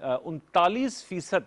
39%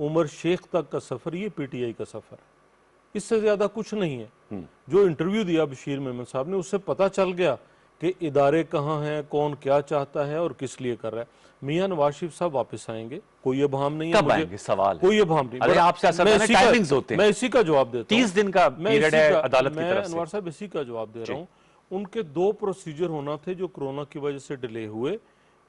عمر شیخ تک کا سفر یہ پی ٹی آئی کا سفر ہے، اس سے زیادہ کچھ نہیں ہے۔ جو انٹرویو دیا بشیر محمد صاحب نے، اس سے پتہ چل گیا کہ ادارے کہاں ہیں، کون کیا چاہتا ہے اور کس لیے کر رہا ہے۔ میاں نواز شریف صاحب واپس آئیں گے، کوئی ابہام نہیں ہے کب مجھے، آئیں گے سوال ہے؟ کوئی ابہام نہیں۔ ارے آپ سیاستدان ہیں، ٹائمنگز ہوتے ہیں، میں اسی کا جواب دیتا ہوں، 30 دن کا پیریڈ ہے عدالت کی طرف سے۔ انوار صاحب اسی کا جواب دے رہا ہوں۔ ان کے 2 پروسیجر ہونا تھے جو کرونا کی وجہ سے ڈیلے ہوئے۔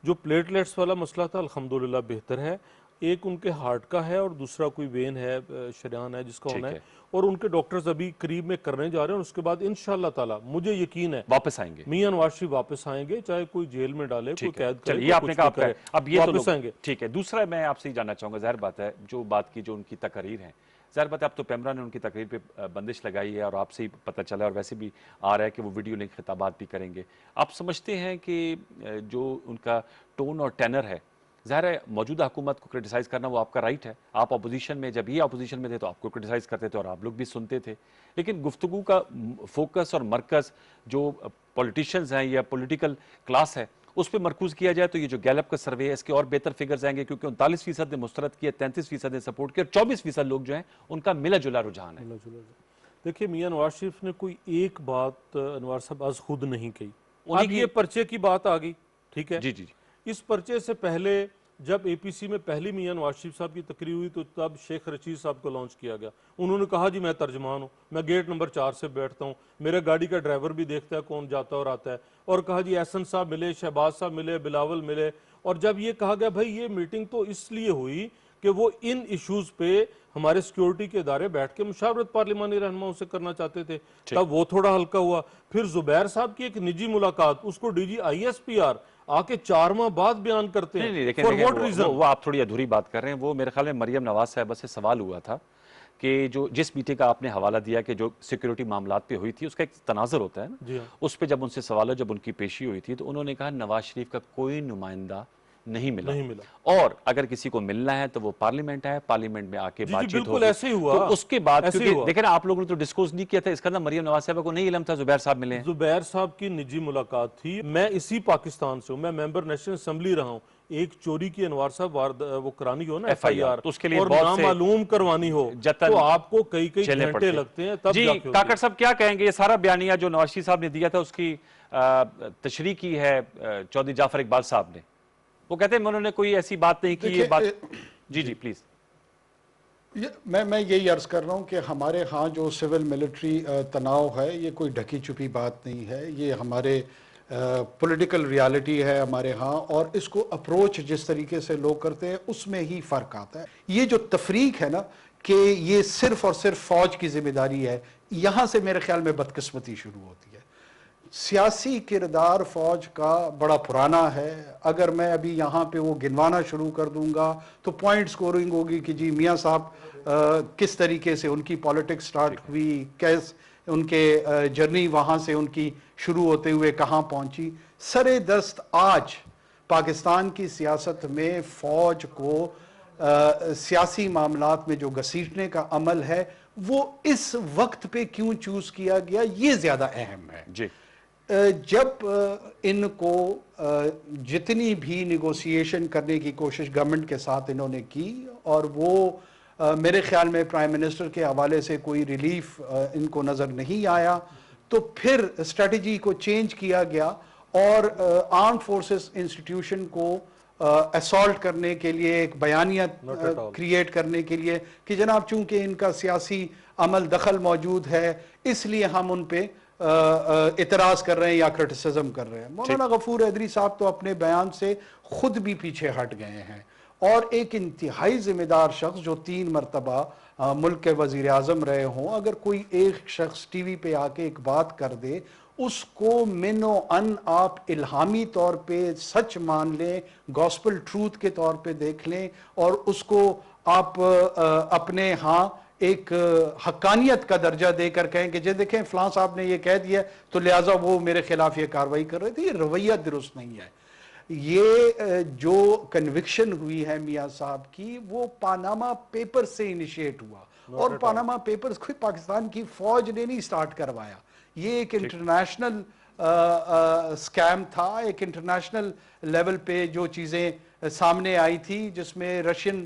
جو پلیٹلیٹس والا مسئلہ تھا الحمدللہ بہتر ہے، ایک ان کے ہارٹ کا ہے اور دوسرا کوئی وین ہے، شریان ہے جس کا ہونا ہے، اور ان کے ڈاکٹرز ابھی قریب میں کرنے جا رہے ہیں، اور اس کے بعد انشاءاللہ تعالی مجھے یقین ہے واپس آئیں گے میاں نواز شریف واپس آئیں گے، چاہے کوئی جیل میں ڈالے، کوئی قید کرے، یہ آپ نے کہا آپ کا ہے، اب یہ تو واپس آئیں گے۔ ٹھیک ہے۔ دوسرا میں آپ سے ہی جاننا چاہوں گا، ظاہر بات ہے جو بات کی جو ان کی تقاریر ہیں، ظاہر بات ہے اب تو پیمرا نے ان کی تقریر پہ بندش لگائی ہے اور آپ سے ہی پتہ چلا اور ویسے بھی آ رہا ہے کہ وہ ویڈیو لنک خطابات بھی کریں گے۔ آپ سمجھتے ہیں کہ جو ان کا ٹون اور ٹینر ہے، ظاہر ہے موجودہ حکومت کو کرٹیسائز کرنا وہ آپ کا رائٹ ہے، آپ اپوزیشن میں، جب یہ اپوزیشن میں تھے تو آپ کو کرٹیسائز کرتے تھے اور آپ لوگ بھی سنتے تھے، لیکن گفتگو کا فوکس اور مرکز جو پولیٹیشنز ہیں یا پولیٹیکل کلاس ہے اس پہ مرکوز کیا جائے تو یہ جو گیلپ کا سروے ہے اس کے اور بہتر فگرز آئیں گے، کیونکہ 39% نے مسترد کیا، 33% نے سپورٹ کیا، اور 24% لوگ جو ہیں ان کا ملا جلا رجحان ہے۔ دیکھیں میاں نواز شریف نے کوئی ایک بات انوار صاحب از خود نہیں کہی۔ اب یہ پرچے کی بات آ گئی، ٹھیک ہے، جی جی، اس پرچے سے پہلے جب اے پی سی میں پہلی میاں نواز شریف صاحب کی تقریر ہوئی تو تب شیخ رشید صاحب کو لانچ کیا گیا۔ انہوں نے کہا جی میں ترجمان ہوں، میں گیٹ نمبر 4 سے بیٹھتا ہوں، میرے گاڑی کا ڈرائیور بھی دیکھتا ہے کون جاتا اور آتا ہے، اور کہا جی احسن صاحب ملے، شہباز صاحب ملے، بلاول ملے، اور جب یہ کہا گیا بھائی یہ میٹنگ تو اس لیے ہوئی کہ وہ ان ایشوز پہ ہمارے سیکیورٹی کے ادارے بیٹھ کے مشاورت پارلیمانی رہنماؤں سے کرنا چاہتے تھے، تب وہ تھوڑا ہلکا ہوا۔ پھر زبیر صاحب کی ایک نجی ملاقات، اس کو D G I S P R آ کے 4 ماہ بعد بیان کرتے ہیں۔ نہیں For what reason؟ وہ آپ تھوڑی ادھوری بات کر رہے ہیں، وہ میرے خیال میں مریم نواز صاحبہ سے سوال ہوا تھا کہ جو جس میٹنگ کا آپ نے حوالہ دیا کہ جو سیکیورٹی معاملات پہ ہوئی تھی اس کا ایک تناظر ہوتا ہے نا، جی ہاں، اس پہ جب ان سے سوال ہے، جب ان کی پیشی ہوئی تھی تو انہوں نے کہا نواز شریف کا کوئی نمائندہ نہیں ملا، اور اگر کسی کو ملنا ہے تو وہ پارلیمنٹ ہے، پارلیمنٹ میں آ کے بات چیت بالکل ایسے ہی ہوا۔ تو اس کے بعد کیونکہ دیکھیں نا آپ لوگوں نے تو ڈسکلوز نہیں کیا تھا، اس کا نام مریم نواز صاحبہ کو نہیں علم تھا زبیر صاحب ملے ہیں۔ زبیر صاحب کی نجی ملاقات تھی، میں اسی پاکستان سے ہوں، میں ممبر نیشنل اسمبلی رہا ہوں، ایک چوری کی انوار صاحب وہ کرانی ہو نا ایف آئی آر، تو اس کے لیے اور نامعلوم کروانی ہو تو آپ کو کئی گھنٹے لگتے ہیں، تب جی جا کے کاکڑ صاحب کیا کہیں گے؟ یہ سارا بیانیہ جو نواز شریف صاحب نے دیا تھا اس کی تشریح کی ہے چودھری جعفر اقبال صاحب نے، وہ کہتے ہیں انہوں نے کوئی ایسی بات نہیں کی، یہ بات جی جی پلیز۔ میں یہی عرض کر رہا ہوں کہ ہمارے ہاں جو سول ملٹری تناؤ ہے یہ کوئی ڈھکی چھپی بات نہیں ہے، یہ ہمارے پولیٹیکل ریالٹی ہے ہمارے ہاں، اور اس کو اپروچ جس طریقے سے لوگ کرتے ہیں اس میں ہی فرق آتا ہے۔ یہ جو تفریق ہے نا کہ یہ صرف اور صرف فوج کی ذمہ داری ہے، یہاں سے میرے خیال میں بدقسمتی شروع ہوتی ہے۔ سیاسی کردار فوج کا بڑا پرانا ہے، اگر میں ابھی یہاں پہ وہ گنوانا شروع کر دوں گا تو پوائنٹ سکورنگ ہوگی کہ جی میاں صاحب کس طریقے سے ان کی پالیٹکس سٹارٹ ہوئی، کیس ان کے جرنی وہاں سے ان کی شروع ہوتے ہوئے کہاں پہنچی۔ سر دست آج پاکستان کی سیاست میں فوج کو سیاسی معاملات میں جو گھسیٹنے کا عمل ہے وہ اس وقت پہ کیوں چوز کیا گیا، یہ زیادہ اہم ہے۔ جی جب ان کو جتنی بھی نیگوسیشن کرنے کی کوشش گورنمنٹ کے ساتھ انہوں نے کی اور وہ میرے خیال میں پرائم منسٹر کے حوالے سے کوئی ریلیف ان کو نظر نہیں آیا، تو پھر اسٹریٹجی کو چینج کیا گیا اور آرمڈ فورسز انسٹیٹیوشن کو اسالٹ کرنے کے لیے ایک بیانیہ کریٹ کرنے کے لیے کہ جناب چونکہ ان کا سیاسی عمل دخل موجود ہے اس لیے ہم ان پہ اعتراض کر رہے ہیں یا کرٹیسزم کر رہے ہیں۔ مولانا غفور حیدری صاحب تو اپنے بیان سے خود بھی پیچھے ہٹ گئے ہیں، اور ایک انتہائی ذمہ دار شخص جو 3 مرتبہ ملک کے وزیر اعظم رہے ہوں، اگر کوئی ایک شخص ٹی وی پہ آ کے ایک بات کر دے اس کو من و ان آپ الہامی طور پہ سچ مان لیں، گاسپل ٹروتھ کے طور پہ دیکھ لیں، اور اس کو آپ اپنے ہاں ایک حقانیت کا درجہ دے کر کہیں کہ جی دیکھیں فلاں صاحب نے یہ کہہ دیا تو لہٰذا وہ میرے خلاف یہ کارروائی کر رہے تھے، یہ رویہ درست نہیں ہے۔ یہ جو کنوکشن ہوئی ہے میاں صاحب کی وہ پاناما پیپر سے انیشیٹ ہوا، اور پاناما پیپرز کوئی پاکستان کی فوج نے نہیں سٹارٹ کروایا، یہ ایک انٹرنیشنل سکیم تھا، ایک انٹرنیشنل لیول پہ جو چیزیں سامنے آئی تھی جس میں رشین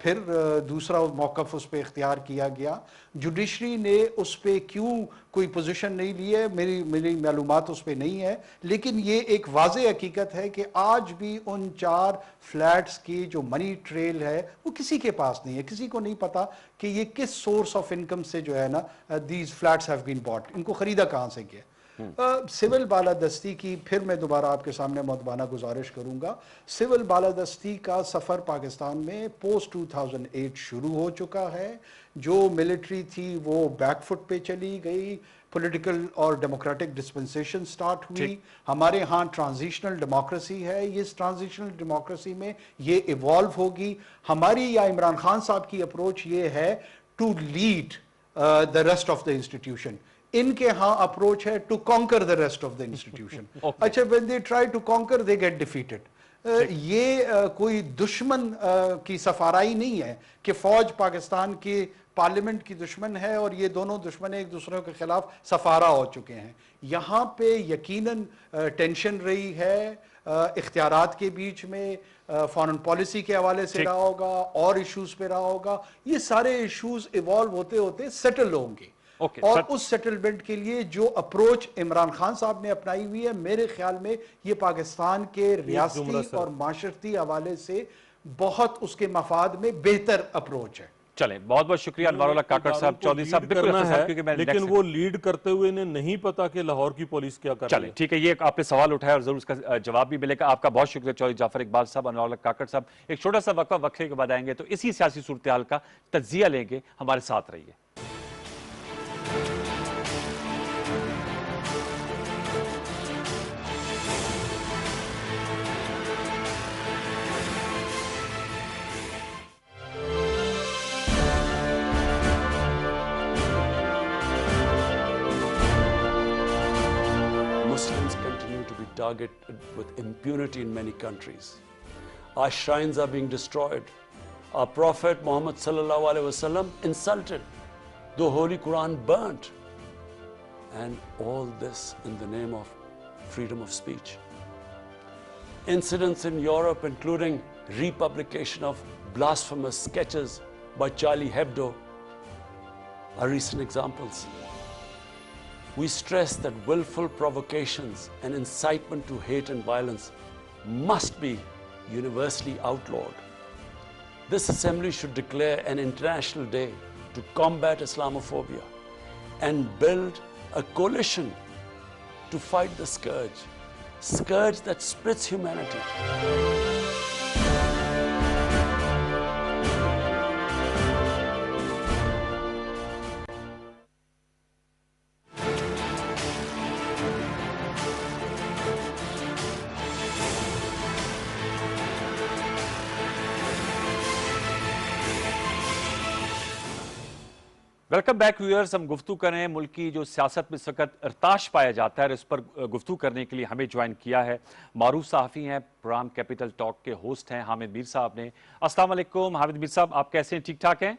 پھر دوسرا موقف اس پہ اختیار کیا گیا. جوڈیشری نے اس پہ کیوں کوئی پوزیشن نہیں لی ہے میری معلومات اس پہ نہیں ہے, لیکن یہ ایک واضح حقیقت ہے کہ آج بھی ان 4 فلیٹس کی جو منی ٹریل ہے وہ کسی کے پاس نہیں ہے. کسی کو نہیں پتا کہ یہ کس سورس آف انکم سے جو ہے نا دیز فلیٹس ہیو بین باٹ, ان کو خریدا کہاں سے کیا. سول بالادستی کی پھر میں دوبارہ آپ کے سامنے مؤدبانہ گزارش کروں گا. سول بالادستی کا سفر پاکستان میں پوسٹ 2008 شروع ہو چکا ہے. جو ملٹری تھی وہ بیک فٹ پہ چلی گئی, پولیٹیکل اور ڈیموکریٹک ڈسپنسیشن سٹارٹ ہوئی. ہمارے ہاں ٹرانزیشنل ڈیموکریسی ہے, اس ٹرانزیشنل ڈیموکریسی میں یہ ایوالو ہوگی. ہماری یا عمران خان صاحب کی اپروچ یہ ہے to lead the rest of the institution. ان کے ہاں اپروچ ہے to conquer the rest of the institution. اچھا, when they try to conquer they get defeated. یہ کوئی دشمن کی سفارائی نہیں ہے کہ فوج پاکستان کی پارلیمنٹ کی دشمن ہے اور یہ دونوں دشمن ایک دوسرے کے خلاف سفارا ہو چکے ہیں. یہاں پہ یقیناً ٹینشن رہی ہے اختیارات کے بیچ میں, فارن پالیسی کے حوالے سے رہا ہوگا, اور ایشوز پہ رہا ہوگا. یہ سارے ایشوز ایوالو ہوتے ہوتے سیٹل ہوں گے. اور اس سیٹلمنٹ کے لیے جو اپروچ عمران خان صاحب نے اپنائی ہوئی ہے, میرے خیال میں یہ پاکستان کے ریاستی اور معاشرتی حوالے سے بہت اس کے مفاد میں بہتر اپروچ ہے. چلیں, بہت بہت شکریہ انوار اللہ کاکڑ صاحب. چودھری صاحب بالکل اختصار, کیونکہ میں لیکن وہ لیڈ کرتے ہوئے انہیں نہیں پتا کہ لاہور کی پولیس کیا کر رہی ہے. چلیں ٹھیک ہے, یہ آپ نے سوال اٹھایا اور ضرور اس کا جواب بھی ملے گا. آپ کا بہت شکریہ چودھری جعفر اقبال صاحب, انوار اللہ کاکڑ صاحب. ایک چھوٹا سا وقفے کے بعد آئیں گے تو اسی سیاسی صورتحال کا تجزیہ لیں گے. ہمارے ساتھ رہیے. Muslims continue to be targeted with impunity in many countries. Our shrines are being destroyed. Our Prophet Muhammad sallallahu alaihi wasallam insulted. The Holy Quran burnt. And all this in the name of freedom of speech. Incidents in Europe, including republication of blasphemous sketches by Charlie Hebdo, are recent examples. We stress that willful provocations and incitement to hate and violence must be universally outlawed. This assembly should declare an international day to combat Islamophobia and build a coalition to fight the scourge that splits humanity. Welcome back viewers. ہم گفتگو کریں ملک کی جو سیاست میں اس وقت ارتاش پایا جاتا ہے, اور اس پر گفتگو کرنے کے لیے ہمیں جوائن کیا ہے معروف صحافی ہیں, پروگرام کیپٹل ٹاک کے ہوسٹ ہیں حامد میر صاحب نے. السلام علیکم حامد میر صاحب, آپ کیسے ہیں؟ ٹھیک ٹھاک ہیں؟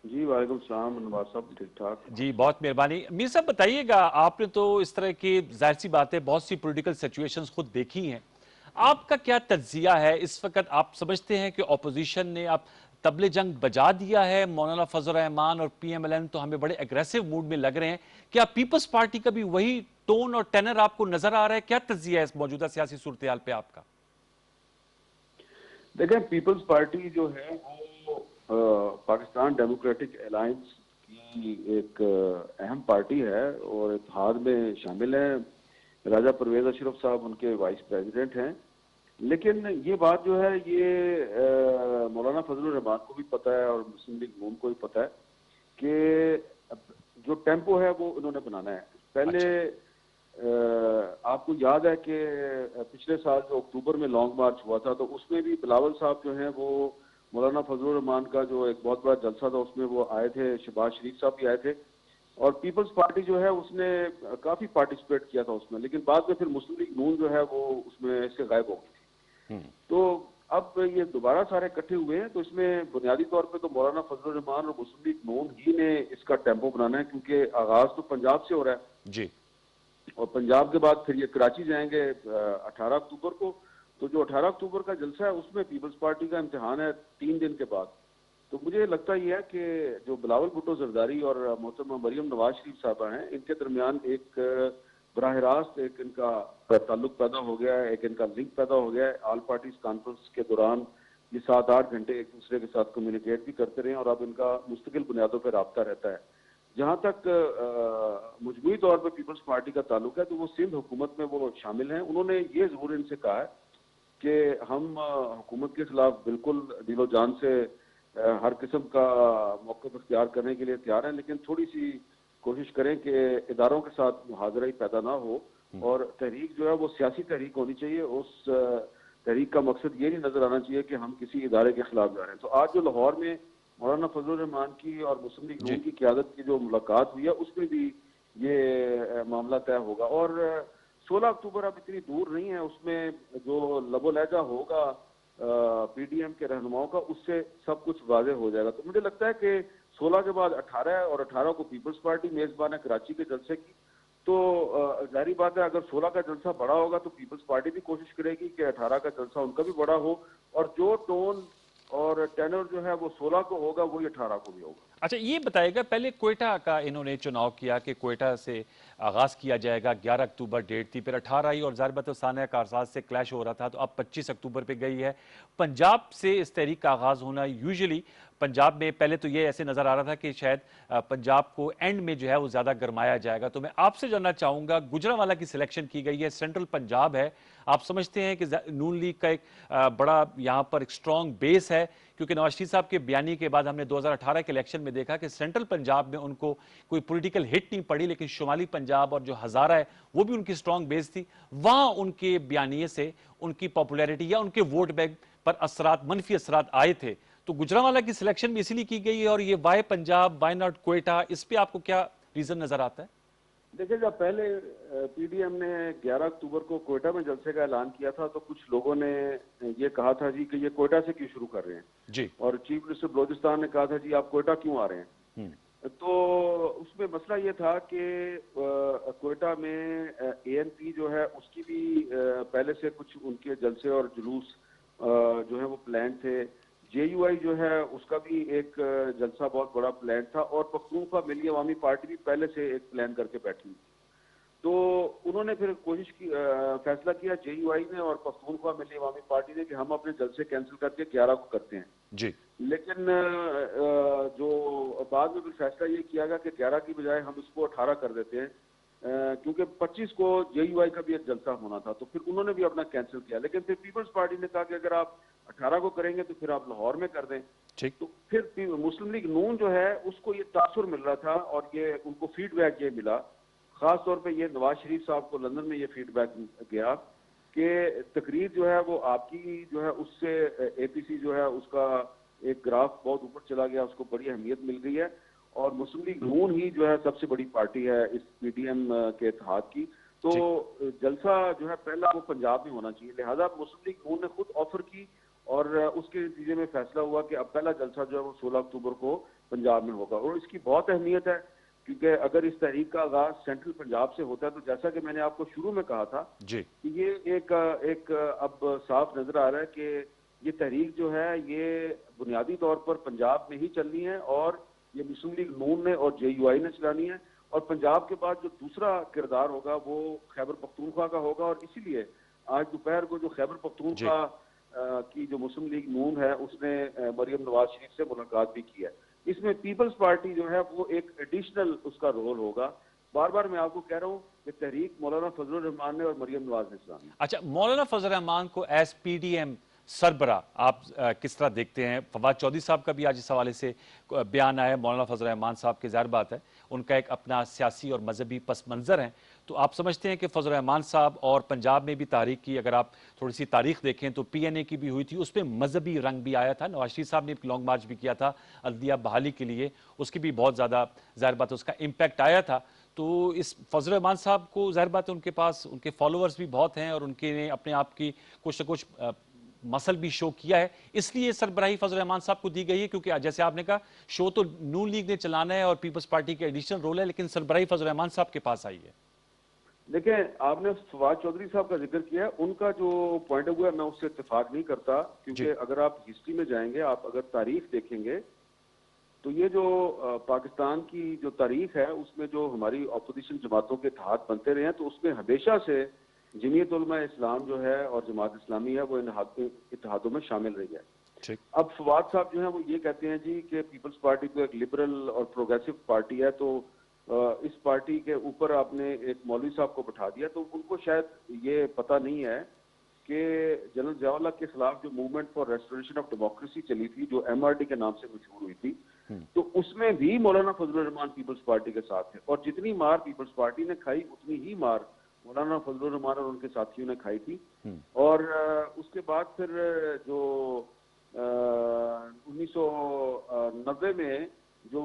جی وعلیکم السلام انوار صاحب, ٹھیک ٹھاک. جی بہت مہربانی. میر صاحب بتائیے گا, آپ نے تو اس طرح کی ظاہر سی بات ہے بہت سی پولیٹیکل سچویشنز خود دیکھی ہیں, آپ کا کیا تجزیہ ہے اس وقت؟ آپ سمجھتے ہیں کہ اپوزیشن نے آپ طبل جنگ بجا دیا ہے؟ مولانا فضل الرحمان اور پی ایم ایل این تو ہمیں بڑے ایگریسو موڈ میں لگ رہے ہیں. کیا پیپلز پارٹی کا بھی وہی ٹون اور ٹینر آپ کو نظر آ رہا ہے؟ کیا تجزیہ ہے اس موجودہ سیاسی صورتحال پہ آپ کا؟ دیکھیں, پیپلز پارٹی جو ہے وہ پاکستان ڈیموکریٹک الائنس کی ایک اہم پارٹی ہے اور اتحاد میں شامل ہے. راجہ پرویز اشرف صاحب ان کے وائس پریزیڈنٹ ہیں. لیکن یہ بات جو ہے یہ مولانا فضل الرحمان کو بھی پتہ ہے اور مسلم لیگ نون کو بھی پتہ ہے کہ جو ٹیمپو ہے وہ انہوں نے بنانا ہے. پہلے آپ کو یاد ہے کہ پچھلے سال جو اکتوبر میں لانگ مارچ ہوا تھا تو اس میں بھی بلاول صاحب جو ہیں وہ مولانا فضل الرحمان کا جو ایک بہت بڑا جلسہ تھا اس میں وہ آئے تھے, شہباز شریف صاحب بھی آئے تھے, اور پیپلز پارٹی جو ہے اس نے کافی پارٹیسپیٹ کیا تھا اس میں. لیکن بعد میں پھر مسلم لیگ نون جو ہے وہ اس میں اس سے غائب ہو گئی تھی. تو اب یہ دوبارہ سارے اکٹھے ہوئے ہیں, تو اس میں بنیادی طور پہ تو مولانا فضل الرحمان اور مسلم لیگ نون ہی نے اس کا ٹیمپو بنانا ہے, کیونکہ آغاز تو پنجاب سے ہو رہا ہے جی, اور پنجاب کے بعد پھر یہ کراچی جائیں گے 18 اکتوبر کو. تو جو 18 اکتوبر کا جلسہ ہے اس میں پیپلز پارٹی کا امتحان ہے 3 دن کے بعد. تو مجھے لگتا یہ ہے کہ جو بلاول بھٹو زرداری اور محترمہ مریم نواز شریف صاحبہ ہیں، ان کے درمیان ایک براہ راست ایک ان کا تعلق پیدا ہو گیا ہے، ایک ان کا لنک پیدا ہو گیا ہے۔ آل پارٹیز کانفرنس کے دوران یہ 7-8 گھنٹے ایک دوسرے کے ساتھ کمیونیکیٹ بھی کرتے رہے، اور اب ان کا مستقل بنیادوں پہ رابطہ رہتا ہے۔ جہاں تک مجموعی طور پہ پیپلز پارٹی کا تعلق ہے تو وہ سندھ حکومت میں وہ شامل ہیں۔ انہوں نے یہ ضرور ان سے کہا ہے کہ ہم حکومت کے خلاف بالکل دل و جان سے ہر قسم کا موقف اختیار کرنے کے لیے تیار ہیں، لیکن تھوڑی سی کوشش کریں کہ اداروں کے ساتھ محاذرہ ہی پیدا نہ ہو، اور تحریک جو ہے وہ سیاسی تحریک ہونی چاہیے۔ اس تحریک کا مقصد یہ نہیں نظر آنا چاہیے کہ ہم کسی ادارے کے خلاف جا رہے ہیں۔ تو آج جو لاہور میں مولانا فضل الرحمان کی اور مسلم لیگ نون کی قیادت کی جو ملاقات ہوئی ہے، اس میں بھی یہ معاملہ طے ہوگا، اور 16 اکتوبر اب اتنی دور نہیں ہے، اس میں جو لب و لہجہ ہوگا پی ڈی ایم کے رہنماؤں کا، اس سے سب کچھ واضح ہو جائے گا۔ تو مجھے لگتا ہے کہ 16 کے بعد 18 ہے، اور 18 کو پیپلز پارٹی میزبان ہے کراچی کے جلسے کی، تو ظاہری بات ہے اگر 16 کا جلسہ بڑا ہوگا تو پیپلز پارٹی بھی کوشش کرے گی کہ 18 کا جلسہ ان کا بھی بڑا ہو، اور جو ٹون اور ٹینر جو ہے وہ 16 کو ہوگا وہی 18 کو بھی ہوگا۔ اچھا یہ بتائے گا، پہلے کوئٹہ کا انہوں نے چناؤ کیا کہ کوئٹہ سے آغاز کیا جائے گا، 11 اکتوبر ڈیٹ تھی، پھر 18 آئی اور ظاہر بات ہے ثانیہ کارساز سے کلیش ہو رہا تھا، تو اب 25 اکتوبر پہ گئی ہے۔ پنجاب سے اس تحریک کا آغاز ہونا یوزلی پنجاب میں پہلے تو یہ ایسے نظر آ رہا تھا کہ شاید پنجاب کو اینڈ میں جو ہے وہ زیادہ گرمایا جائے گا۔ تو میں آپ سے جاننا چاہوں گا، گجرانوالہ کی سلیکشن کی گئی ہے، سینٹرل پنجاب ہے، آپ سمجھتے ہیں کہ نون لیگ کا ایک بڑا یہاں پر ایک سٹرونگ بیس ہے؟ کیونکہ نواز شریف صاحب کے بیانی کے بعد ہم نے 2018 کے الیکشن میں دیکھا کہ سینٹرل پنجاب میں ان کو کوئی پولیٹیکل ہٹ نہیں پڑی، لیکن شمالی پنجاب اور جو ہزارہ ہے وہ بھی ان کی سٹرونگ بیس تھی، وہاں ان کے بیانیے سے ان کی پاپولیرٹی یا ان کے ووٹ بینک پر اثرات، منفی اثرات آئے تھے۔ تو گجرانوالہ کی سلیکشن بھی اسی لیے کی گئی ہے، اور یہ why Punjab why not Quetta, اس پہ آپ کو کیا ریزن نظر آتا ہے؟ دیکھیں جب پہلے پی ڈی ایم نے 11 اکتوبر کو کوئٹہ میں جلسے کا اعلان کیا تھا تو کچھ لوگوں نے یہ کہا تھا جی کہ یہ کوئٹہ سے کیوں شروع کر رہے ہیں، جی، اور چیف منسٹر بلوچستان نے کہا تھا جی آپ کوئٹہ کیوں آ رہے ہیں۔ تو اس میں مسئلہ یہ تھا کہ کوئٹہ میں اے این پی جو ہے اس کی بھی پہلے سے کچھ ان کے جلسے اور جلوس جو ہے وہ پلان تھے، جے یو آئی جو ہے اس کا بھی ایک جلسہ بہت بڑا پلان تھا، اور پختونخوا ملی عوامی پارٹی بھی پہلے سے ایک پلان کر کے بیٹھی تھی۔ تو انہوں نے پھر کوشش کی، فیصلہ کیا جے یو آئی نے اور پختونخوا ملی عوامی پارٹی نے کہ ہم اپنے جلسے کینسل کر کے 11 کو کرتے ہیں، جی، لیکن جو بعد میں پھر فیصلہ یہ کیا گیا کہ 11 کی بجائے ہم اس کو 18 کر دیتے ہیں، کیونکہ 25 کو جے یو آئی کا بھی ایک جلسہ ہونا تھا، تو پھر انہوں نے بھی اپنا کینسل کیا۔ لیکن پھر پیپلز پارٹی نے کہا کہ اگر آپ 18 کو کریں گے تو پھر آپ لاہور میں کر دیں۔ ٹھیک، تو پھر مسلم لیگ نون جو ہے اس کو یہ تاثر مل رہا تھا، اور یہ ان کو فیڈ بیک یہ ملا، خاص طور پہ یہ نواز شریف صاحب کو لندن میں یہ فیڈ بیک گیا کہ تقریر جو ہے وہ آپ کی جو ہے اس سے اے پی سی جو ہے اس کا ایک گراف بہت اوپر چلا گیا، اس کو بڑی اہمیت مل گئی ہے، اور مسلم لیگ نون ہی جو ہے سب سے بڑی پارٹی ہے اس پی ڈی ایم کے اتحاد کی۔ تو جلسہ جو ہے پہلا وہ پنجاب میں ہونا چاہیے، لہذا مسلم لیگ نون نے خود آفر کی، اور اس کے نتیجے میں فیصلہ ہوا کہ اب پہلا جلسہ جو ہے وہ 16 اکتوبر کو پنجاب میں ہوگا، اور اس کی بہت اہمیت ہے کیونکہ اگر اس تحریک کا آغاز سینٹرل پنجاب سے ہوتا ہے تو جیسا کہ میں نے آپ کو شروع میں کہا تھا جی، کہ یہ ایک اب صاف نظر آ رہا ہے کہ یہ تحریک جو ہے یہ بنیادی طور پر پنجاب میں ہی چلنی ہے، اور یہ مسلم لیگ نون نے اور جے یو آئی نے چلانی ہے، اور پنجاب کے بعد جو دوسرا کردار ہوگا وہ خیبر پختونخوا کا ہوگا۔ اور اسی لیے آج دوپہر کو جو خیبر پختونخوا کی جو مسلم لیگ نون ہے اس نے مریم نواز شریف سے ملاقات بھی کی ہے۔ اس میں پیپلز پارٹی جو ہے وہ ایک ایڈیشنل اس کا رول ہوگا۔ بار بار میں آپ کو کہہ رہا ہوں کہ تحریک مولانا فضل الرحمان نے اور مریم نواز نے چلانی ہے۔ اچھا مولانا فضل الرحمان کو ایز پی ڈی ایم سربراہ آپ کس طرح دیکھتے ہیں؟ فواد چودھری صاحب کا بھی آج اس حوالے سے بیان آیا، مولانا فضل الرحمان صاحب کی ظاہر بات ہے ان کا ایک اپنا سیاسی اور مذہبی پس منظر ہے، تو آپ سمجھتے ہیں کہ فضل الرحمان صاحب اور پنجاب میں بھی تحریک کی اگر آپ تھوڑی سی تاریخ دیکھیں تو پی این اے کی بھی ہوئی تھی، اس پہ مذہبی رنگ بھی آیا تھا، نواز شریف صاحب نے ایک لانگ مارچ بھی کیا تھا عدلیہ بحالی کے لیے، اس کی بھی بہت زیادہ ظاہر بات ہے اس کا امپیکٹ آیا تھا۔ تو اس فضل الرحمان صاحب کو ظاہر بات ہے ان کے پاس ان کے فالوورز بھی بہت ہیں، اور ان کے نے اپنے آپ کی کچھ نہ کچھ مسل بھی شو کیا ہے، اس لیے سربراہی فضل الرحمان صاحب کو دی گئی ہے، کیونکہ جیسے آپ نے کہا شو تو نون لیگ نے چلانا ہے اور پیپلز پارٹی کا ایڈیشنل رول ہے، لیکن سربراہی فضل الرحمان صاحب کے پاس آئی ہے۔ دیکھیں آپ نے فواد چودھری صاحب کا ذکر کیا ہے، ان کا جو پوائنٹ آف ویو ہے میں اس سے اتفاق نہیں کرتا، کیونکہ اگر آپ ہسٹری میں جائیں گے، آپ اگر تاریخ دیکھیں گے تو یہ جو پاکستان کی جو تاریخ ہے اس میں جو ہماری اپوزیشن جماعتوں کے اتحاد بنتے رہے ہیں تو اس میں ہمیشہ سے جمعیت علماء اسلام جو ہے اور جماعت اسلامی ہے وہ ان اتحادوں میں شامل رہی ہے. اب فواد صاحب جو ہیں وہ یہ کہتے ہیں جی کہ پیپلز پارٹی تو ایک لبرل اور پروگریسو پارٹی ہے، تو اس پارٹی کے اوپر آپ نے ایک مولوی صاحب کو بٹھا دیا. تو ان کو شاید یہ پتہ نہیں ہے کہ جنرل ضیاء اللہ کے خلاف جو movement for restoration of democracy چلی تھی جو MRD کے نام سے مشہور ہوئی تھی، تو اس میں بھی مولانا فضل الرحمان پیپلز پارٹی کے ساتھ تھے، اور جتنی مار پیپلز پارٹی نے کھائی اتنی ہی مار مولانا فضل الرحمان اور ان کے ساتھیوں نے کھائی تھی. اور اس کے بعد پھر جو 1990 میں جو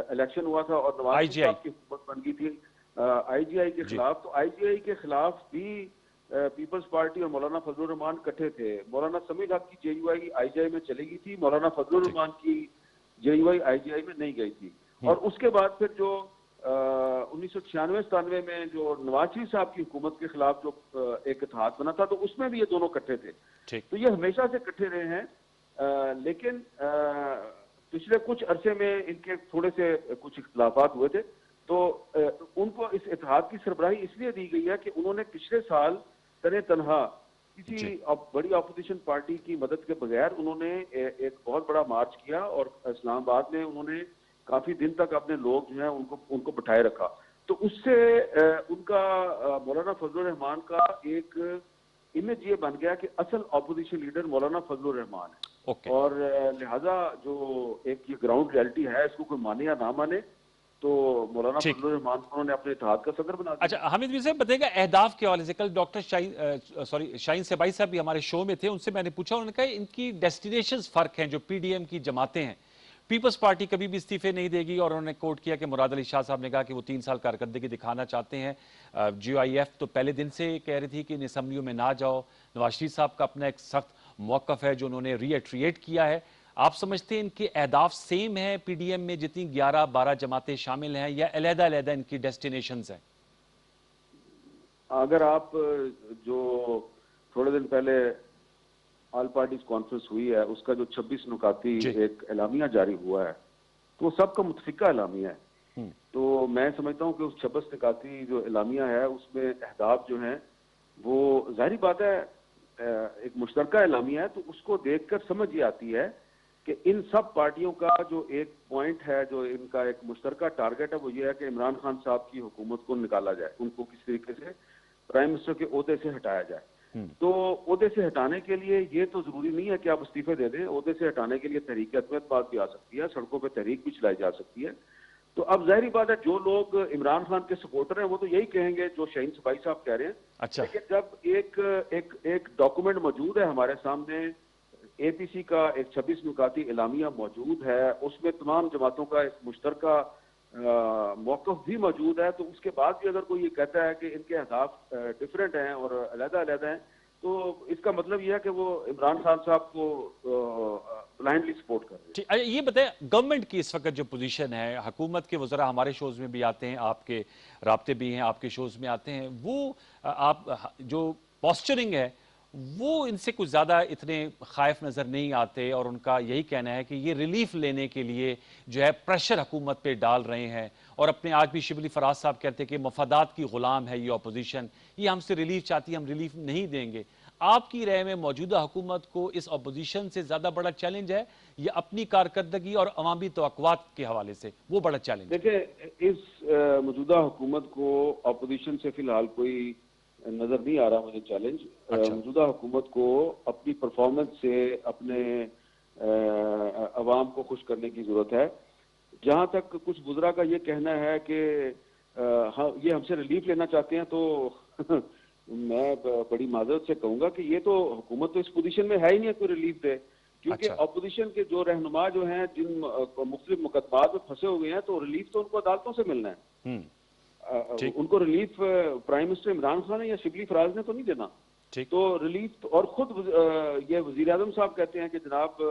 الیکشن ہوا تھا اور نواز شریف صاحب کی حکومت بن گئی تھی IGI کے خلاف، تو IGI کے خلاف بھی پیپلز پارٹی اور مولانا فضل الرحمان اکٹھے تھے. مولانا سمیع الحق کی JUI IGI میں چلی گئی تھی، مولانا فضل الرحمان کی JUI IGI میں نہیں گئی تھی. اور اس کے بعد پھر جو 1996-97 میں جو نواز شریف صاحب کی حکومت کے خلاف جو ایک اتحاد بنا تھا تو اس میں بھی یہ دونوں اکٹھے تھے. تو یہ ہمیشہ سے اکٹھے رہے ہیں، لیکن پچھلے کچھ عرصے میں ان کے تھوڑے سے کچھ اختلافات ہوئے تھے. تو ان کو اس اتحاد کی سربراہی اس لیے دی گئی ہے کہ انہوں نے پچھلے سال تنہا کسی بڑی اپوزیشن پارٹی کی مدد کے بغیر انہوں نے ایک بہت بڑا مارچ کیا اور اسلام آباد میں انہوں نے کافی دن تک اپنے لوگ جو ہیں ان کو بٹھائے رکھا. تو اس سے ان کا مولانا فضل الرحمان کا ایک امیج یہ بن گیا کہ اصل اپوزیشن لیڈر مولانا فضل الرحمان ہے. اور لہذا جو ایک یہ گراؤنڈ ریالٹی ہے اس کو کوئی مانے یا نہ مانے تو مولانا فضل الرحمان کو انہوں نے اپنے اتحاد کا صدر بنا دیا. اچھا حامد بھی صاحب بتائیں گا اہداف کے حوالے سے، کل ڈاکٹر شاہین سبائی صاحب بھی ہمارے شو میں تھے، ان سے میں نے پوچھا، انہوں نے کہا ان کی ڈیسٹینیشنز فرق ہیں. جو PDM کی جماعتیں ہیں، پیپلز پارٹی کبھی بھی استعفے نہیں دے گی، اور انہوں نے کوٹ کیا کہ مراد علی شاہ صاحب نے کہا کہ وہ 3 سال کارکردگی دکھانا چاہتے ہیں. GIF تو پہلے دن سے کہہ رہی تھی کہ ان اسمبلیوں میں نہ جاؤ. نواز شریف صاحب کا اپنا ایک سخت موقف ہے جو انہوں نے ری ایٹریٹ کیا ہے. آپ سمجھتے ہیں ان کے اہداف سیم ہیں PDM میں جتنی 11-12 جماعتیں شامل ہیں، یا علیحدہ علیحدہ ان کی ڈیسٹینیشنز ہیں؟ اگر آپ جو تھوڑے دن پہلے آل پارٹیز کانفرنس ہوئی ہے اس کا جو 26 نکاتی ایک اعلامیہ جاری ہوا ہے تو وہ سب کا متفقہ اعلامیہ ہے. تو میں سمجھتا ہوں کہ اس 26 نکاتی جو اعلامیہ ہے اس میں اہداف جو ہیں وہ ظاہری بات ہے ایک مشترکہ اعلامیہ ہے، تو اس کو دیکھ کر سمجھ یہ آتی ہے کہ ان سب پارٹیوں کا جو ایک پوائنٹ ہے، جو ان کا ایک مشترکہ ٹارگٹ ہے، وہ یہ ہے کہ عمران خان صاحب کی حکومت کو نکالا جائے، ان کو کس طریقے سے پرائم منسٹر کے عہدے سے ہٹایا جائے. تو عہدے سے ہٹانے کے لیے یہ تو ضروری نہیں ہے کہ آپ استعفے دے دیں، عہدے سے ہٹانے کے لیے تحریک عدمیت بات بھی آ سکتی ہے، سڑکوں پہ تحریک بھی چلائی جا سکتی ہے. تو اب ظاہری بات ہے جو لوگ عمران خان کے سپورٹر ہیں وہ تو یہی کہیں گے جو شاہین سبائی صاحب کہہ رہے ہیں. لیکن جب ایک ڈاکومنٹ موجود ہے ہمارے سامنے، APC کا ایک 26 نکاتی اعلامیہ موجود ہے، اس میں تمام جماعتوں کا ایک مشترکہ موقف بھی موجود ہے، تو اس کے بعد بھی اگر کوئی یہ کہتا ہے کہ ان کے اہداف ڈفرینٹ ہیں اور علیحدہ علیحدہ ہیں تو اس کا مطلب یہ ہے کہ وہ عمران خان صاحب کو بلائنڈلی سپورٹ کر رہے ہیں. یہ بتائیں گورنمنٹ کی اس وقت جو پوزیشن ہے، حکومت کے وزراء ہمارے شوز میں بھی آتے ہیں، آپ کے رابطے بھی ہیں، آپ کے شوز میں آتے ہیں، وہ آپ جو پوسچرنگ ہے وہ ان سے کچھ زیادہ اتنے خائف نظر نہیں آتے، اور ان کا یہی کہنا ہے کہ یہ ریلیف لینے کے لیے جو ہے پریشر حکومت پہ ڈال رہے ہیں. اور اپنے آج بھی شبلی فراز صاحب کہتے ہیں کہ مفادات کی غلام ہے یہ اپوزیشن، یہ ہم سے ریلیف چاہتی ہے، ہم ریلیف نہیں دیں گے. آپ کی رائے میں موجودہ حکومت کو اس اپوزیشن سے زیادہ بڑا چیلنج ہے یا اپنی کارکردگی اور عوامی توقعات کے حوالے سے وہ بڑا چیلنج ہے؟ دیکھیں اس موجودہ حکومت کو اپوزیشن سے فی الحال کوئی نظر نہیں آ رہا مجھے چیلنج. موجودہ حکومت کو اپنی پرفارمنس سے اپنے عوام کو خوش کرنے کی ضرورت ہے. جہاں تک کچھ وزراء کا یہ کہنا ہے کہ یہ ہم سے ریلیف لینا چاہتے ہیں، تو میں بڑی معذرت سے کہوں گا کہ یہ تو حکومت تو اس پوزیشن میں ہے ہی نہیں کوئی ریلیف دے، کیونکہ اپوزیشن کے جو رہنما جو ہیں جن مختلف مقدمات میں پھنسے ہوئے ہیں تو ریلیف تو ان کو عدالتوں سے ملنا ہے. ان کو relief prime minister Imran Khan یا شبلی فراز نے تو نہیں دینا. تو ریلیف اور خود یہ وزیر اعظم صاحب کہتے ہیں کہ جناب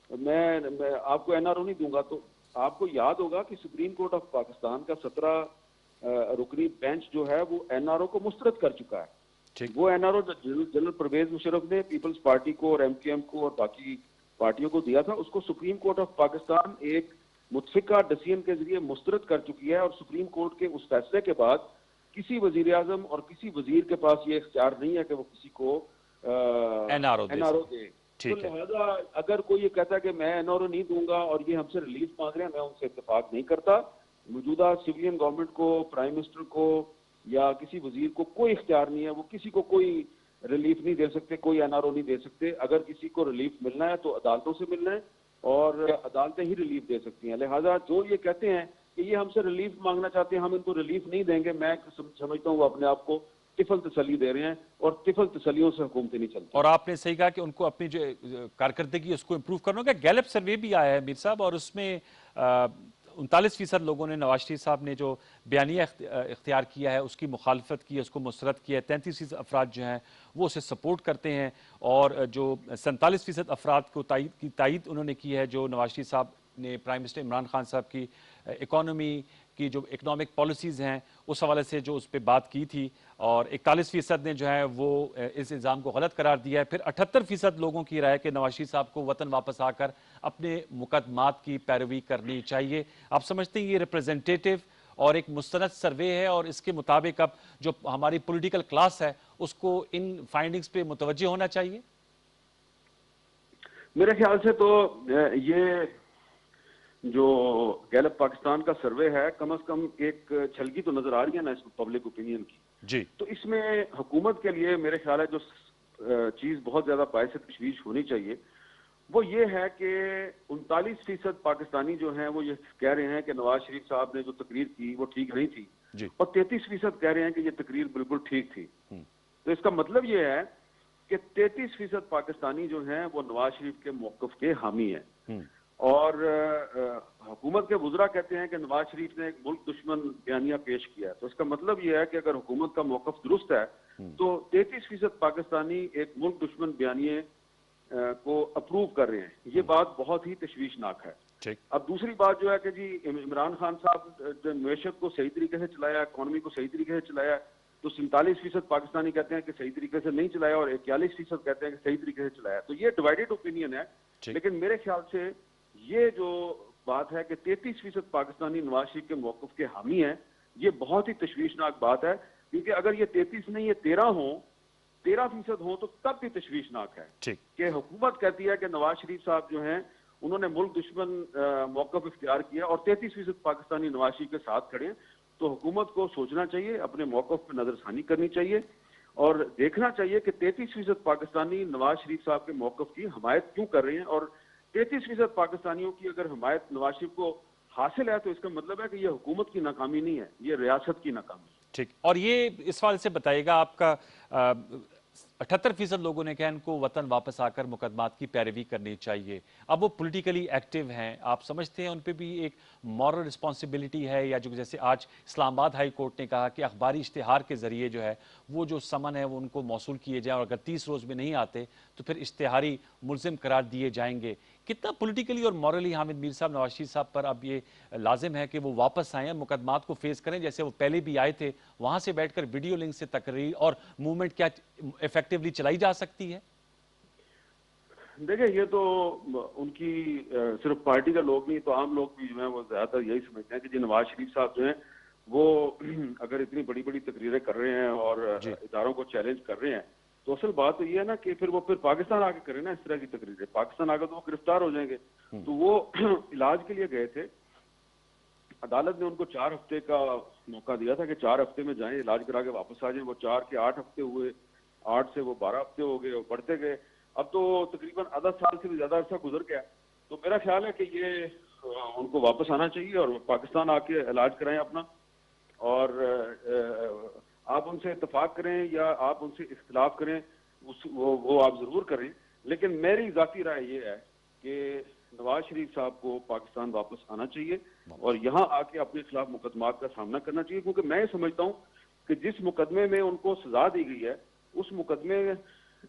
میں آپ کو NRO نہیں دوں گا. تو آپ کو یاد ہوگا کہ سپریم کورٹ آف پاکستان کا 17 رکنی بینچ جو ہے وہ NRO کو مسترد کر چکا ہے. وہ NRO جنرل پرویز مشرف نے پیپلز پارٹی کو اور MKM کو اور باقی پارٹیوں کو دیا تھا اس کو سپریم کورٹ آف پاکستان ایک متفقہ ڈسیزن کے ذریعے مسترد کر چکی ہے، اور سپریم کورٹ کے اس فیصلے کے بعد کسی وزیر اعظم اور کسی وزیر کے پاس یہ اختیار نہیں ہے کہ وہ کسی کو NRO دے۔ تو ٹھیک ہے، لہذا اگر کوئی یہ کہتا ہے کہ میں NRO نہیں دوں گا اور یہ ہم سے ریلیف مانگ رہے ہیں، میں ان سے اتفاق نہیں کرتا۔ موجودہ سویلین گورنمنٹ کو، پرائم منسٹر کو یا کسی وزیر کو کوئی اختیار نہیں ہے، وہ کسی کو کوئی ریلیف نہیں دے سکتے، کوئی NRO نہیں دے سکتے۔ اگر کسی کو ریلیف ملنا ہے تو عدالتوں سے ملنا ہے اور عدالتیں ہی ریلیف دے سکتی ہیں۔ لہذا جو یہ کہتے ہیں کہ یہ ہم سے ریلیف مانگنا چاہتے ہیں، ہم ان کو ریلیف نہیں دیں گے، میں سمجھتا ہوں وہ اپنے آپ کو طفل تسلی دے رہے ہیں، اور طفل تسلیوں سے حکومتیں نہیں چلتی۔ اور آپ نے صحیح کہا کہ ان کو اپنی جو کارکردگی اس کو امپروو کرنا ہوگا۔ گیلپ سروے بھی آیا ہے میر صاحب، اور اس میں 39% لوگوں نے نواز شریف صاحب نے جو بیانیہ اختیار کیا ہے اس کی مخالفت کی ہے، اس کو مسترد کیا ہے۔ 33% افراد جو ہیں وہ اسے سپورٹ کرتے ہیں، اور جو 47% افراد کو تائید انہوں نے کی ہے جو نواز شریف صاحب نے پرائم منسٹر عمران خان صاحب کی اکانومی کی جو اکنامک پالیسیز ہیں اس حوالے سے جو اس پہ بات کی تھی، اور 41% نے جو ہے وہ اس الزام کو غلط قرار دیا ہے۔ پھر 78% لوگوں کی رائے کہ نواز شریف صاحب کو وطن واپس آ کر اپنے مقدمات کی پیروی کرنی چاہیے۔ آپ سمجھتے ہیں یہ ریپریزنٹیٹیو اور ایک مستند سروے ہے، اور اس کے مطابق اب جو ہماری پولیٹیکل کلاس ہے اس کو ان فائنڈنگز پہ متوجہ ہونا چاہیے؟ میرے خیال سے تو یہ جو گیلپ پاکستان کا سروے ہے کم از کم ایک چھلکی تو نظر آ رہی ہے نا اس پبلک اوپینین کی، جی، تو اس میں حکومت کے لیے میرے خیال ہے جو چیز بہت زیادہ باعث تشویش ہونی چاہیے وہ یہ ہے کہ 39% پاکستانی جو ہیں وہ یہ کہہ رہے ہیں کہ نواز شریف صاحب نے جو تقریر کی وہ ٹھیک نہیں تھی، جی، اور 33% کہہ رہے ہیں کہ یہ تقریر بالکل ٹھیک تھی۔ تو اس کا مطلب یہ ہے کہ 33% پاکستانی جو ہیں وہ نواز شریف کے موقف کے حامی ہیں، اور حکومت کے وزراء کہتے ہیں کہ نواز شریف نے ایک ملک دشمن بیانیہ پیش کیا ہے۔ تو اس کا مطلب یہ ہے کہ اگر حکومت کا موقف درست ہے تو 33% پاکستانی ایک ملک دشمن بیانیے کو اپروو کر رہے ہیں۔ یہ بات بہت ہی تشویشناک ہے۔ ٹھیک، اب دوسری بات جو ہے کہ جی عمران خان صاحب معیشت کو صحیح طریقے سے چلایا، اکانومی کو صحیح طریقے سے چلایا، تو 47% پاکستانی کہتے ہیں کہ صحیح طریقے سے نہیں چلایا، اور 41% کہتے ہیں کہ صحیح طریقے سے چلایا۔ تو یہ ڈیوائیڈڈ اوپینین ہے، لیکن میرے خیال سے یہ جو بات ہے کہ 33% پاکستانی نواز شریف کے موقف کے حامی ہیں، یہ بہت ہی تشویشناک بات ہے، کیونکہ اگر یہ 33 نہیں، یہ 13% ہوں تو تب بھی تشویشناک ہے ٹھیک، کہ حکومت کہتی ہے کہ نواز شریف صاحب جو ہیں انہوں نے ملک دشمن موقف اختیار کیا، اور 33% پاکستانی نواز شریف کے ساتھ کھڑے ہیں۔ تو حکومت کو سوچنا چاہیے، اپنے موقف پہ نظر ثانی کرنی چاہیے، اور دیکھنا چاہیے کہ 33% پاکستانی نواز شریف صاحب کے موقف کی حمایت کیوں کر رہے ہیں، اور 33% پاکستانیوں کی اگر حمایت نواز شریف کو حاصل ہے تو اس کا مطلب ہے کہ یہ حکومت کی ناکامی نہیں ہے، یہ ریاست کی ناکامی ہے۔ ٹھیک، اور یہ اس حوالے سے بتائیے گا آپ کا 78% لوگوں نے کہا ان کو وطن واپس آ کر مقدمات کی پیروی کرنی چاہیے۔ اب وہ پولیٹیکلی ایکٹیو ہیں، آپ سمجھتے ہیں ان پہ بھی ایک مورل رسپانسبلٹی ہے، یا جو جیسے آج اسلام آباد ہائی کورٹ نے کہا کہ اخباری اشتہار کے ذریعے جو ہے وہ جو سمن ہے وہ ان کو موصول کیے جائیں، اور اگر 30 روز میں نہیں آتے تو پھر اشتہاری ملزم قرار دیے جائیں گے؟ کتنا پولیٹیکلی اور مورلی حامد میر صاحب نواز شریف صاحب پر اب یہ لازم ہے کہ وہ واپس آئیں، مقدمات کو فیس کریں جیسے وہ پہلے بھی آئے تھے، وہاں سے بیٹھ کر ویڈیو لنک سے تقریر اور موومنٹ کیا ایفیکٹیولی چلائی جا سکتی ہے؟ دیکھیں یہ تو ان کی صرف پارٹی کا لوگ نہیں تو عام لوگ بھی جو ہیں وہ زیادہ تر یہی سمجھتے ہیں کہ جی نواز شریف صاحب جو ہیں وہ اگر اتنی بڑی بڑی تقریریں کر رہے ہیں اور اداروں کو چیلنج کر رہے ہیں تو اصل بات تو یہ ہے نا کہ پھر وہ پاکستان آ کے کریں نا اس طرح کی تقریریں، پاکستان آ کے تو وہ گرفتار ہو جائیں گے۔ تو وہ علاج کے لیے گئے تھے، عدالت نے ان کو 4 ہفتے کا موقع دیا تھا کہ 4 ہفتے میں جائیں علاج کرا کے واپس آ جائیں۔ وہ 4 کے 8 ہفتے ہوئے، 8 سے وہ 12 ہفتے ہو گئے اور بڑھتے گئے، اب تو تقریباً آدھا سال سے بھی زیادہ عرصہ گزر گیا۔ تو میرا خیال ہے کہ یہ ان کو واپس آنا چاہیے اور پاکستان آ کے علاج کرائیں اپنا، اور آپ ان سے اتفاق کریں یا آپ ان سے اختلاف کریں وہ آپ ضرور کریں، لیکن میری ذاتی رائے یہ ہے کہ نواز شریف صاحب کو پاکستان واپس آنا چاہیے اور یہاں آ کے اپنے خلاف مقدمات کا سامنا کرنا چاہیے، کیونکہ میں یہ سمجھتا ہوں کہ جس مقدمے میں ان کو سزا دی گئی ہے اس مقدمے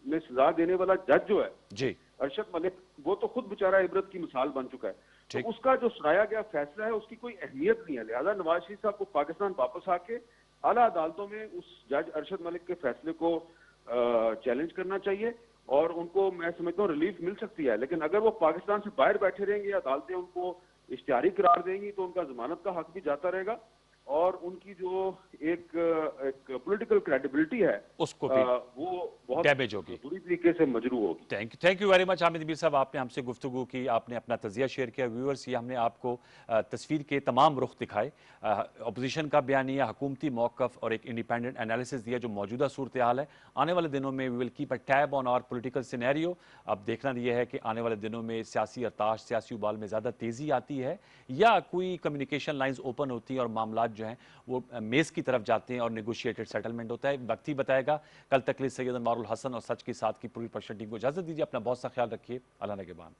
میں سزا دینے والا جج جو ہے جی ارشد ملک، وہ تو خود بیچارہ عبرت کی مثال بن چکا ہے۔ تو اس کا جو سنایا گیا فیصلہ ہے اس کی کوئی اہمیت نہیں ہے، لہذا نواز شریف صاحب کو پاکستان واپس آ کے اعلیٰ عدالتوں میں اس جج ارشد ملک کے فیصلے کو چیلنج کرنا چاہیے اور ان کو میں سمجھتا ہوں ریلیف مل سکتی ہے. لیکن اگر وہ پاکستان سے باہر بیٹھے رہیں گے, عدالتیں ان کو اشتہاری قرار دیں گی, تو ان کا ضمانت کا حق بھی جاتا رہے گا, اور ان کی جو ایک پولیٹیکل کریڈیبلٹی ہے اس کو بھی وہ بہت ڈیمیج ہوگی. بری طریقے سے مجروح ہوگی. Thank you very much Hamid Mir sahab, آپ نے ہم سے گفتگو کی, آپ نے اپنا تجزیہ شیئر کیا. ویورز, یہ ہم نے آپ کو تصویر کے تمام رخ دکھائے, اپوزیشن کا بیانیہ, حکومتی موقف اور ایک انڈیپینڈنٹ انالیسس دیا جو موجودہ صورتحال ہے. آنے والے دنوں میں we will keep a tab on our political scenario. اب دیکھنا یہ ہے کہ آنے والے دنوں میں سیاسی ارتاش, سیاسی ابال میں زیادہ تیزی آتی ہے یا کوئی کمیونیکیشن لائنز اوپن ہوتی ہیں اور معاملات جو ہیں وہ میز کی طرف جاتے ہیں اور نیگوشیٹڈ سیٹلمنٹ ہوتا ہے. وقت ہی بتائے گا. کل تک لیے سید انوار الحسن اور سچ کے ساتھ کی پوری پروڈکشن ٹیم کو اجازت دیجیے. اپنا بہت سا خیال رکھیے. اللہ نگہبان.